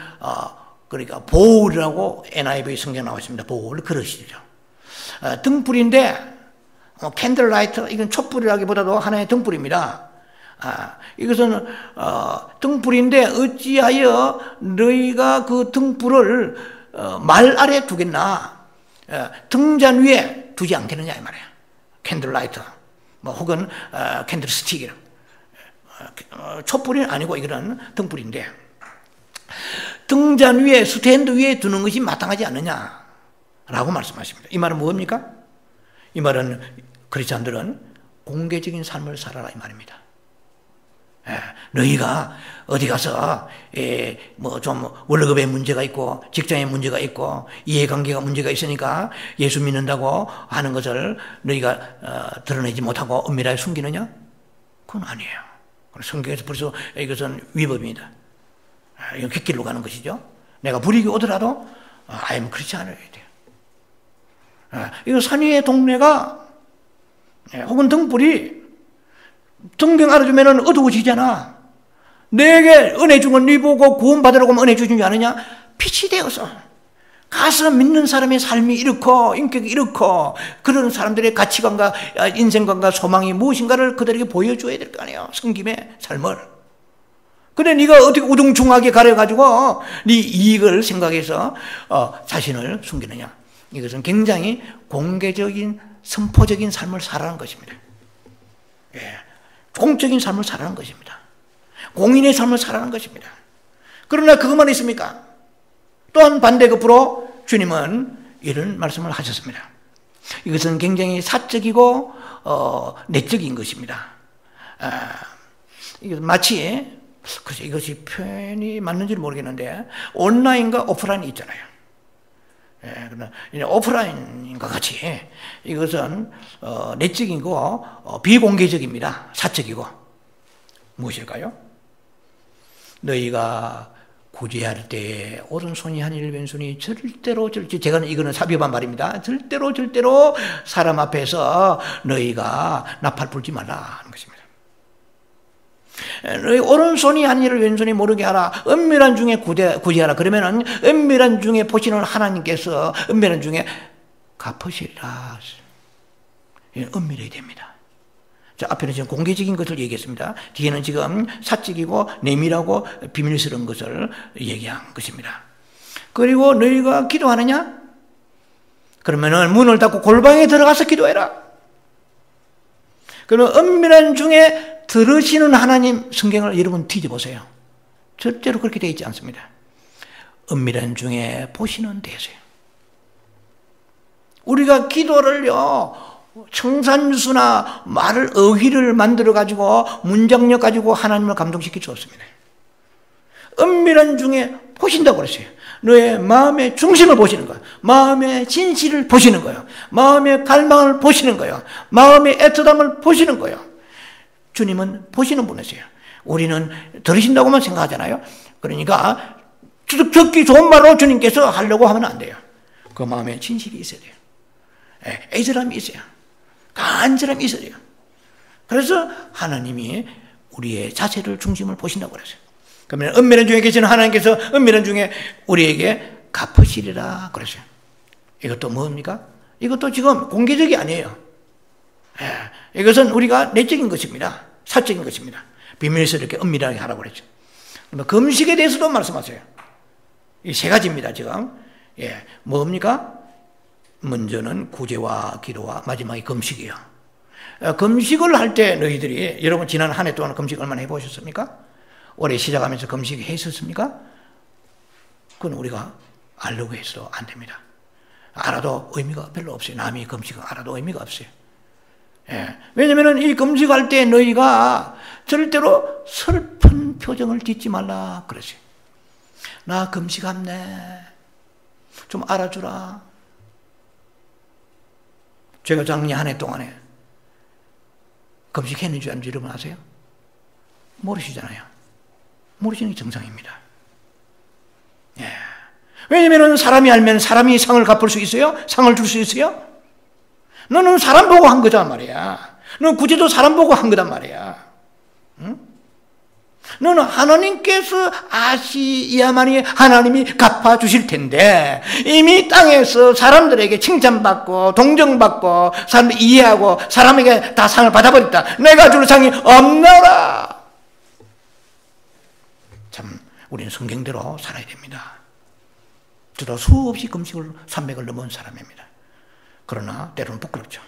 그러니까 보울이라고 NIV 성경 나와 있습니다. 보울 그릇이죠. 등불인데 캔들라이트, 이건 촛불이라기보다도 하나의 등불입니다. 이것은 등불인데 어찌하여 너희가 그 등불을 말 아래 두겠나, 등잔 위에 두지 않겠느냐 이 말이에요. 캔들라이트, 혹은 캔들스틱, 촛불이 아니고 이거는 등불인데 등잔 위에, 스탠드 위에 두는 것이 마땅하지 않느냐라고 말씀하십니다. 이 말은 뭡니까? 이 말은 크리스찬들은 공개적인 삶을 살아라 이 말입니다. 너희가 어디 가서 뭐 좀 월급에 문제가 있고 직장에 문제가 있고 이해관계가 문제가 있으니까 예수 믿는다고 하는 것을 너희가 드러내지 못하고 은밀하게 숨기느냐? 그건 아니에요. 성경에서 벌써 이것은 위법입니다. 이건 객길로 가는 것이죠. 내가 불이익이 오더라도 아예 그렇지 않아야 돼요. 이거 산 위의 동네가 혹은 등불이 등경 알아주면 어두워지잖아. 내게 은혜 준 건 네 보고 구원받으라고 하면 은혜 주신 줄 아느냐? 빛이 되어서 가서 믿는 사람의 삶이 이렇고 인격이 이렇고 그런 사람들의 가치관과 인생관과 소망이 무엇인가를 그들에게 보여줘야 될 거 아니에요. 섬김의 삶을. 근데 네가 어떻게 우중충하게 가려가지고 네 이익을 생각해서 자신을 숨기느냐. 이것은 굉장히 공개적인 선포적인 삶을 살아가는 것입니다. 예, 공적인 삶을 살아가는 것입니다. 공인의 삶을 살아가는 것입니다. 그러나 그것만 있습니까? 또한 반대급부로 주님은 이런 말씀을 하셨습니다. 이것은 굉장히 사적이고 내적인 것입니다. 마치 글쎄 이것이 표현이 맞는지 모르겠는데 온라인과 오프라인이 있잖아요. 예, 그러나 오프라인과 같이 이것은 내적이고 비공개적입니다. 사적이고. 무엇일까요? 너희가 구제할 때 오른손이 한일 왼손이 절대로 제가 이거는 삽입한 말입니다. 절대로 사람 앞에서 너희가 나팔 불지 말라 하는 것입니다. 너희 오른손이 한일을 왼손이 모르게 하라. 은밀한 중에 구제하라. 그러면은 은밀한 중에 보시는 하나님께서 은밀한 중에 갚으시리라. 은밀해야 됩니다. 자, 앞에는 지금 공개적인 것을 얘기했습니다. 뒤에는 지금 사적이고 내밀하고 비밀스러운 것을 얘기한 것입니다. 그리고 너희가 기도하느냐? 그러면은 문을 닫고 골방에 들어가서 기도해라. 그러면 은밀한 중에 들으시는 하나님 성경을 여러분 뒤져보세요. 절대로 그렇게 되어 있지 않습니다. 은밀한 중에 보시는 데세요. 우리가 기도를요, 청산유수나 말을 어휘를 만들어가지고 문장력 가지고 하나님을 감동시킬 수 없습니다. 은밀한 중에 보신다고 그랬어요. 너의 마음의 중심을 보시는 거예요. 마음의 진실을 보시는 거예요. 마음의 갈망을 보시는 거예요. 마음의 애틋함을 보시는 거예요. 주님은 보시는 분이세요. 우리는 들으신다고만 생각하잖아요. 그러니까 듣기 좋은 말로 주님께서 하려고 하면 안 돼요. 그 마음에 진실이 있어야 돼요. 애절함이 있어요. 간절함이 있어야 돼요. 그래서 하나님이 우리의 자세를 중심을 보신다고 그랬어요. 그러면 은밀한 중에 계시는 하나님께서 은밀한 중에 우리에게 갚으시리라 그랬어요. 이것도 뭡니까? 이것도 지금 공개적이 아니에요. 이것은 우리가 내적인 것입니다. 사적인 것입니다. 비밀스럽게 은밀하게 하라고 그랬죠. 금식에 대해서도 말씀하세요. 이 세 가지입니다, 지금. 뭡니까? 먼저는 구제와 기도와 마지막에 금식이에요. 금식을 할 때 너희들이, 여러분 지난 한 해 동안 금식 얼마나 해보셨습니까? 올해 시작하면서 금식 했었습니까? 그건 우리가 알려고 해서도 안 됩니다. 알아도 의미가 별로 없어요. 남이 금식을 알아도 의미가 없어요. 왜냐하면 이 금식할 때 너희가 절대로 슬픈 표정을 짓지 말라 그러지. 나 금식합네. 좀 알아주라. 제가 작년 한 해 동안에 금식했는지 안 여러분 아세요? 모르시잖아요. 모르시는 게 정상입니다. 왜냐하면 사람이 알면 사람이 상을 갚을 수 있어요? 상을 줄 수 있어요? 너는 사람 보고 한 거단 말이야. 너는 구제도 사람 보고 한 거단 말이야. 응? 너는 하나님께서 아시야만이 하나님이 갚아주실 텐데 이미 땅에서 사람들에게 칭찬받고 동정받고 사람들 이해하고 사람에게 다 상을 받아버렸다. 내가 줄 상이 없나라. 참 우리는 성경대로 살아야 됩니다. 저도 수없이 금식을 300을 넘은 사람입니다. 그러나 때로는 부끄럽죠.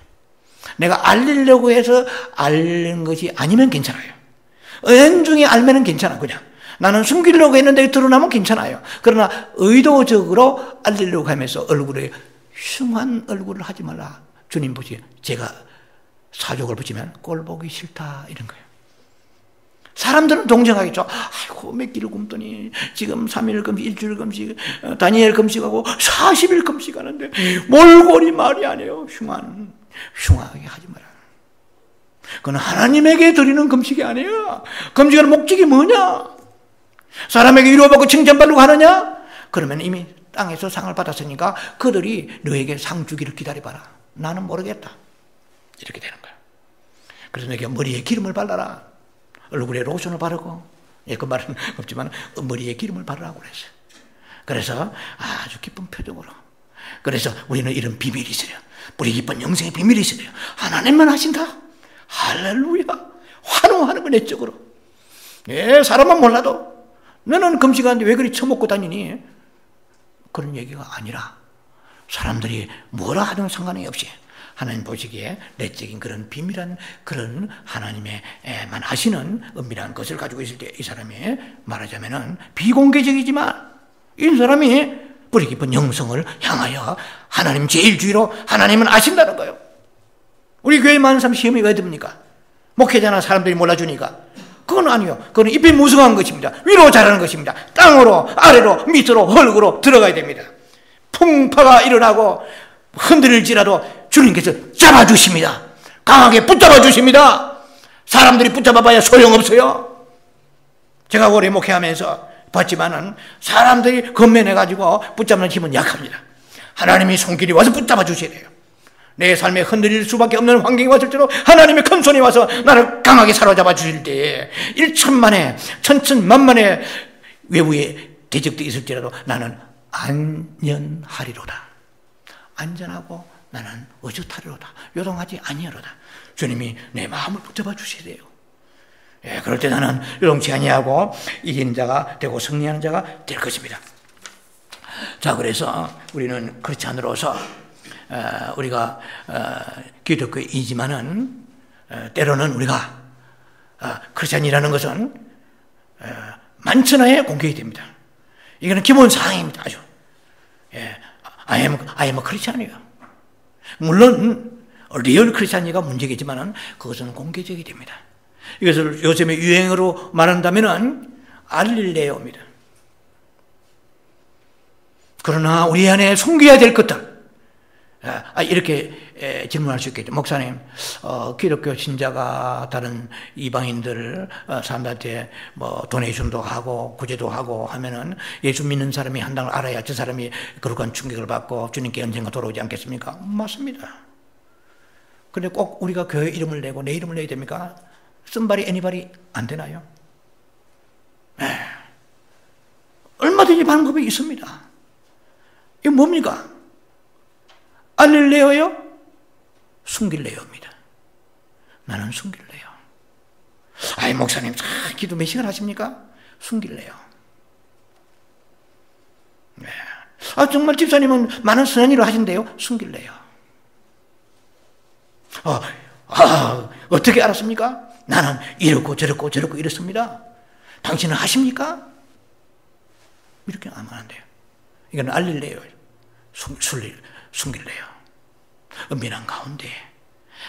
내가 알리려고 해서 알는 것이 아니면 괜찮아요. 은중에 알면은 괜찮아. 그냥 나는 숨기려고 했는데 드러나면 괜찮아요. 그러나 의도적으로 알리려고 하면서 얼굴에 흉한 얼굴을 하지 말라. 주님 보시, 제가 사족을 붙이면 꼴 보기 싫다 이런 거예요. 사람들은 동정하겠죠. 아이고 몇 끼를 굶더니 지금 3일 금식, 일주일 금식, 다니엘 금식하고 40일 금식하는데 몰골이 말이 아니에요. 흉하게 하지 마라. 그건 하나님에게 드리는 금식이 아니에요. 금식하는 목적이 뭐냐? 사람에게 위로받고 칭찬받으려고 하느냐? 그러면 이미 땅에서 상을 받았으니까 그들이 너에게 상 주기를 기다려봐라. 나는 모르겠다. 이렇게 되는 거야. 그래서 내게 머리에 기름을 발라라. 얼굴에 로션을 바르고, 그 말은 없지만 머리에 기름을 바르라고 그랬어요. 그래서 아주 기쁜 표정으로. 그래서 우리는 이런 비밀이 있어요. 우리 기쁜 영생의 비밀이 있어요. 하나님만 하신다. 할렐루야. 환호하는 거 내적으로. 예, 사람만 몰라도 너는 금식하는데 왜 그리 처먹고 다니니? 그런 얘기가 아니라 사람들이 뭐라 하든 상관이 없이 하나님 보시기에 내적인 그런 비밀한 그런 하나님의만 하시는 은밀한 것을 가지고 있을 때 이 사람이 말하자면은 비공개적이지만 이 사람이 뿌리 깊은 영성을 향하여 하나님 제일주의로 하나님은 아신다는 거예요. 우리 교회 많은 사람 시험이 왜 듭니까? 목회자나 사람들이 몰라주니까. 그건 아니요. 그건 잎이 무성한 것입니다. 위로 자라는 것입니다. 땅으로, 아래로, 밑으로, 헐그로 들어가야 됩니다. 풍파가 일어나고 흔들릴지라도 주님께서 잡아주십니다. 강하게 붙잡아 주십니다. 사람들이 붙잡아봐야 소용없어요. 제가 오래 목회하면서 봤지만은 사람들이 건면해가지고 붙잡는 힘은 약합니다. 하나님이 손길이 와서 붙잡아 주셔야 돼요. 내 삶에 흔들릴 수밖에 없는 환경이 왔을 때로 하나님의 큰 손이 와서 나를 강하게 사로잡아 주실 때에 일천만에 천천만만에 외부에 대적도 있을지라도 나는 안전하리로다. 안전하고 나는 의젓하리로다. 요동하지 아니하로다. 주님이 내 마음을 붙잡아 주셔야 돼요. 예, 그럴 때 나는 요동치 아니하고 이기는 자가 되고 승리하는 자가 될 것입니다. 자, 그래서 우리는 크리스찬으로서 우리가 기독교이지만은 때로는 우리가 크리스찬이라는 것은 만천하에 공개가 됩니다. 이거는 기본 사항입니다. 아주. 예, I am a 크리스찬이에요. 물론 리얼 크리스찬이가 문제겠지만은 그것은 공개적이 됩니다. 이것을 요즘의 유행어로 말한다면은 알릴레오입니다. 그러나 우리 안에 숨겨야 될 것들, 이렇게 질문할 수 있겠죠. 목사님, 기독교 신자가 다른 이방인들 사람들한테 뭐 도네이션도 하고 구제도 하고 하면은 예수 믿는 사람이 한다는 걸 알아야 저 사람이 거룩한 충격을 받고 주님께 언젠가 돌아오지 않겠습니까? 맞습니다. 근데 꼭 우리가 교회 이름을 내고 내 이름을 내야 됩니까? somebody, anybody 안 되나요? 얼마든지 방법이 있습니다. 이게 뭡니까? 알릴레오요? 숨길레오입니다. 나는 숨길레오. 아이, 목사님, 기도 몇 시간 하십니까? 숨길레오. 네. 정말 집사님은 많은 선한 일을 하신대요? 숨길레오. 어떻게 알았습니까? 나는 이렇고 저렇고 저렇고 이렇습니다. 당신은 하십니까? 이렇게 하면 안 돼요. 이건 알릴레오. 숨길래요. 은밀한 가운데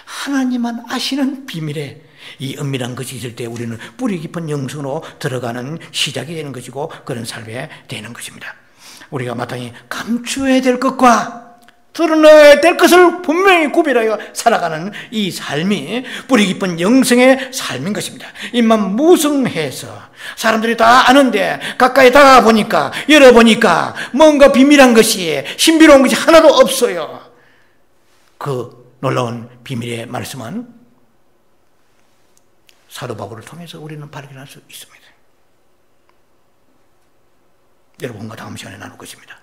하나님만 아시는 비밀에 이 은밀한 것이 있을 때 우리는 뿌리 깊은 영성으로 들어가는 시작이 되는 것이고 그런 삶이 되는 것입니다. 우리가 마땅히 감추어야 될 것과 드러내야 될 것을 분명히 구별하여 살아가는 이 삶이 뿌리 깊은 영성의 삶인 것입니다. 입만 무성해서 사람들이 다 아는데 가까이 다가보니까 열어보니까 뭔가 비밀한 것이 신비로운 것이 하나도 없어요. 그 놀라운 비밀의 말씀은 사도 바울을 통해서 우리는 발견할 수 있습니다. 여러분과 다음 시간에 나눌 것입니다.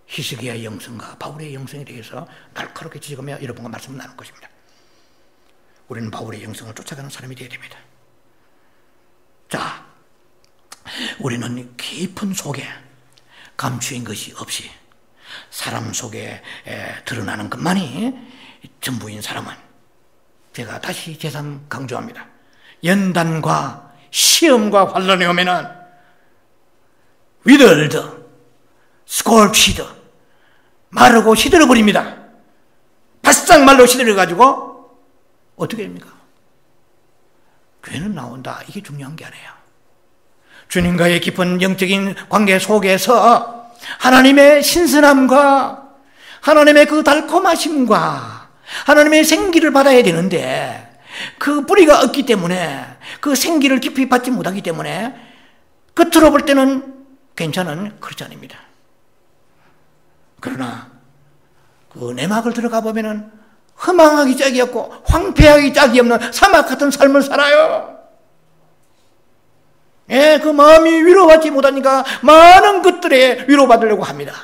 히스기야의 영성과 바울의 영성에 대해서 날카롭게 지적하며 여러분과 말씀을 나눌 것입니다. 우리는 바울의 영성을 쫓아가는 사람이 되어야 됩니다. 자, 우리는 깊은 속에 감추인 것이 없이 사람 속에 드러나는 것만이 전부인 사람은 제가 다시 재산 강조합니다. 연단과 시험과 환난이 오면은 위들드, 스콜피드, 마르고 시들어버립니다. 바싹 말로 시들어가지고 어떻게 됩니까? 교회는 나온다. 이게 중요한 게 아니에요. 주님과의 깊은 영적인 관계 속에서 하나님의 신선함과 하나님의 그 달콤하심과 하나님의 생기를 받아야 되는데 그 뿌리가 없기 때문에 그 생기를 깊이 받지 못하기 때문에 겉으로 볼 때는 괜찮은 크리스찬입니다. 그러나 그 내막을 들어가 보면은 허망하기 짝이 없고 황폐하기 짝이 없는 사막 같은 삶을 살아요. 예, 그 마음이 위로받지 못하니까 많은 것들에 위로받으려고 합니다.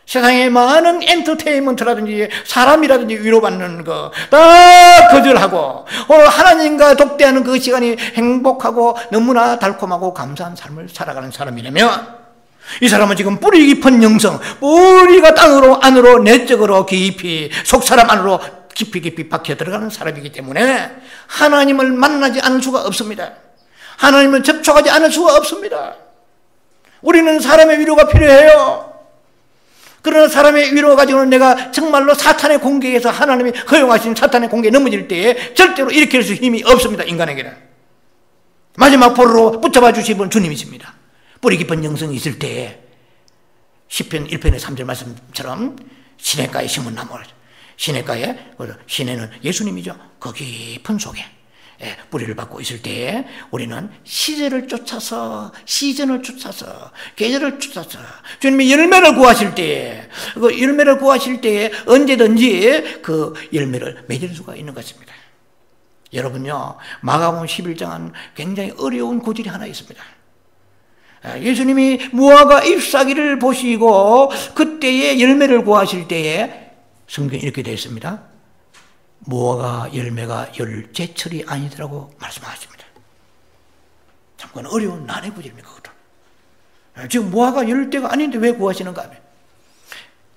세상에 많은 엔터테인먼트라든지 사람이라든지 위로받는 거 다 거절하고 하나님과 독대하는 그 시간이 행복하고 너무나 달콤하고 감사한 삶을 살아가는 사람이라면 이 사람은 지금 뿌리 깊은 영성, 뿌리가 땅으로 안으로 내적으로 깊이 속사람 안으로 깊이 박혀 들어가는 사람이기 때문에 하나님을 만나지 않을 수가 없습니다. 하나님을 접촉하지 않을 수가 없습니다. 우리는 사람의 위로가 필요해요. 그러나 사람의 위로 가지고는 내가 정말로 사탄의 공격에서 하나님이 허용하신 사탄의 공격에 넘어질 때에 절대로 일으킬 수 힘이 없습니다. 인간에게는. 마지막 포로로 붙잡아 주신 분 주님이십니다. 뿌리 깊은 영성이 있을 때에 시편 1편의 3절 말씀처럼 시냇가에 심은 나무를, 시냇가에, 시내는 예수님이죠. 그 깊은 속에 뿌리를 받고 있을 때에 우리는 시즌을 쫓아서 계절을 쫓아서 주님이 열매를 구하실 때에 그 열매를 구하실 때에 언제든지 그 열매를 맺을 수가 있는 것입니다. 여러분요, 마가복음 11장은 굉장히 어려운 구절이 하나 있습니다. 예수님이 무화과 잎사귀를 보시고 그때에 열매를 구하실 때에 성경에 이렇게 되어 있습니다. 무화과 열매가 열 제철이 아니더라고 말씀하십니다. 잠깐 어려운 난해 구절입니다. 지금 무화과 열 때가 아닌데 왜 구하시는가 하면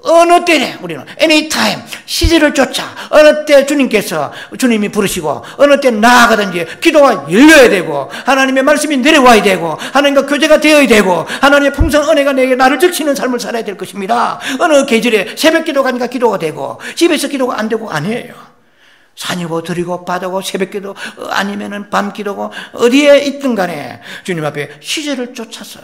어느 때에 우리는 anytime 시제를 쫓아 어느 때 주님이 부르시고 어느 때 나아가든지 기도가 열려야 되고 하나님의 말씀이 내려와야 되고 하나님과 교제가 되어야 되고 하나님의 풍성한 은혜가 내게 나를 적시는 삶을 살아야 될 것입니다. 어느 계절에 새벽 기도 가니까 기도가 되고 집에서 기도가 안 되고 아니에요. 산이고 들이고 바다고 새벽 기도 아니면은 밤 기도고 어디에 있든 간에 주님 앞에 시제를 쫓아서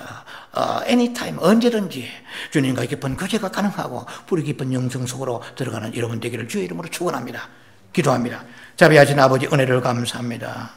anytime 언제든지 주님과 깊은 교제가 가능하고 뿌리 깊은 영성 속으로 들어가는 여러분 되기를 주의 이름으로 축원합니다. 기도합니다. 자비하신 아버지 은혜를 감사합니다.